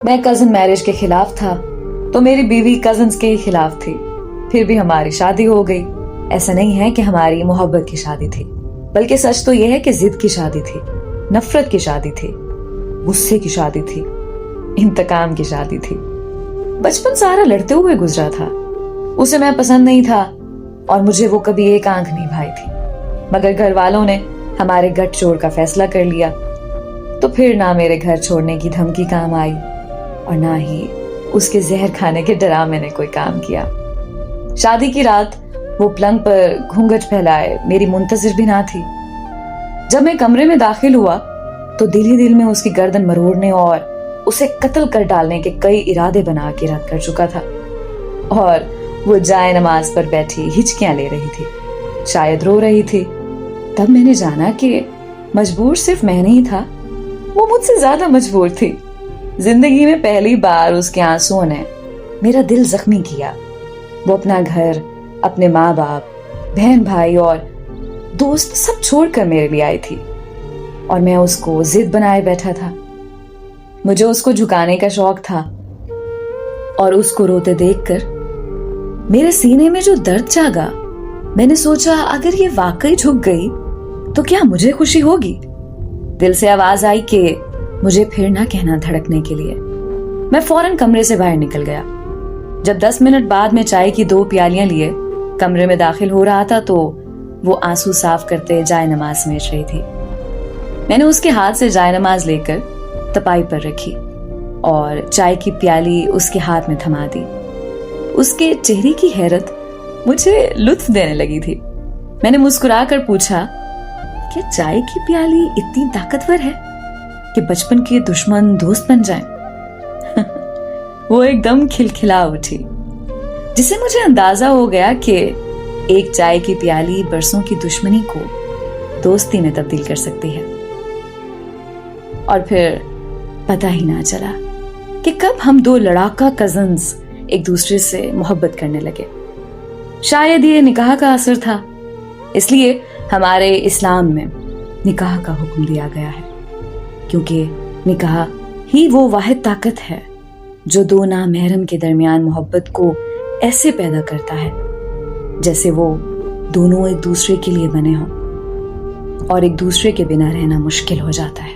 میں cousin marriage کے خلاف تھا تو میری بیوی کزنز کے ہی خلاف تھی. پھر بھی ہماری شادی ہو گئی. ایسا نہیں ہے کہ ہماری محبت کی شادی تھی، بلکہ سچ تو یہ ہے کہ ضد کی شادی تھی، نفرت کی شادی تھی، غصے کی شادی تھی، انتقام کی شادی تھی. بچپن سارا لڑتے ہوئے گزرا تھا. اسے میں پسند نہیں تھا اور مجھے وہ کبھی ایک آنکھ نہیں بھائی تھی. مگر گھر والوں نے ہمارے گٹھ جوڑ کا فیصلہ کر لیا تو پھر نہ میرے گھر چھوڑنے کی دھمکی کام آئی اور نہ ہی اس کے زہر کھانے کے ڈرامے نے کوئی کام کیا. شادی کی رات وہ پلنگ پر گھونگھٹ پھیلائے میری منتظر بھی نہ تھی. جب میں کمرے میں داخل ہوا تو دل ہی دل میں اس کی گردن مروڑنے اور اسے قتل کر ڈالنے کے کئی ارادے بنا کے رد کر چکا تھا. اور وہ جائے نماز پر بیٹھی ہچکیاں لے رہی تھی، شاید رو رہی تھی. تب میں نے جانا کہ مجبور صرف میں نہیں تھا، وہ مجھ سے زیادہ مجبور تھی. زندگی میں پہلی بار اس کے آنسوؤں نے میرا دل زخمی کیا. وہ اپنا گھر، اپنے ماں باپ، بہن بھائی اور دوست سب چھوڑ کر میرے لیے آئی تھی اور میں اس کو ضد بنائے بیٹھا تھا. مجھے اس کو جھکانے کا شوق تھا اور اس کو روتے دیکھ کر میرے سینے میں جو درد جاگا، میں نے سوچا اگر یہ واقعی جھک گئی تو کیا مجھے خوشی ہوگی. دل سے آواز آئی کہ مجھے پھر نہ کہنا دھڑکنے کے لیے. میں فوراً کمرے سے باہر نکل گیا. جب 10 منٹ بعد میں چائے کی 2 پیالیاں لیے کمرے میں داخل ہو رہا تھا تو وہ آنسو صاف کرتے جائے نماز سمیٹ رہی تھی. میں نے اس کے ہاتھ سے جائے نماز لے کر تپائی پر رکھی اور چائے کی پیالی اس کے ہاتھ میں تھما دی. اس کے چہرے کی حیرت مجھے لطف دینے لگی تھی. میں نے مسکرا کر پوچھا، کیا چائے کی پیالی اتنی طاقتور ہے کہ بچپن کے دشمن دوست بن جائیں؟ وہ ایک دم کھلکھلا اٹھی، جسے مجھے اندازہ ہو گیا کہ ایک چائے کی پیالی برسوں کی دشمنی کو دوستی میں تبدیل کر سکتی ہے. اور پھر پتہ ہی نہ چلا کہ کب ہم 2 لڑاکا کزنز ایک دوسرے سے محبت کرنے لگے. شاید یہ نکاح کا اثر تھا، اس لیے ہمارے اسلام میں نکاح کا حکم دیا گیا ہے، کیونکہ نکاح ہی وہ واحد طاقت ہے جو 2 نامحرم کے درمیان محبت کو ایسے پیدا کرتا ہے جیسے وہ دونوں ایک دوسرے کے لیے بنے ہوں اور ایک دوسرے کے بنا رہنا مشکل ہو جاتا ہے.